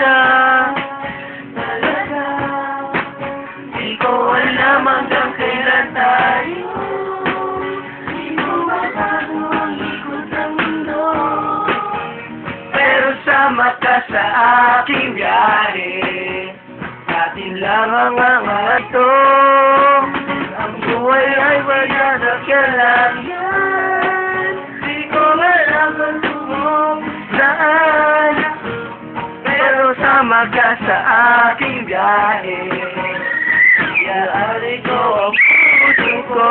na talaga. Di ko alam hanggang kailan tayo di mo mabago ang ikot ng mundo. Pero sama ka sa aking biyahe, atin lang ang angato. Ang buhay ay wala na kailangan. Di ko alam ang tumong saan, pero sama ka sa aking biyahe. Iaari ko ang puso ko.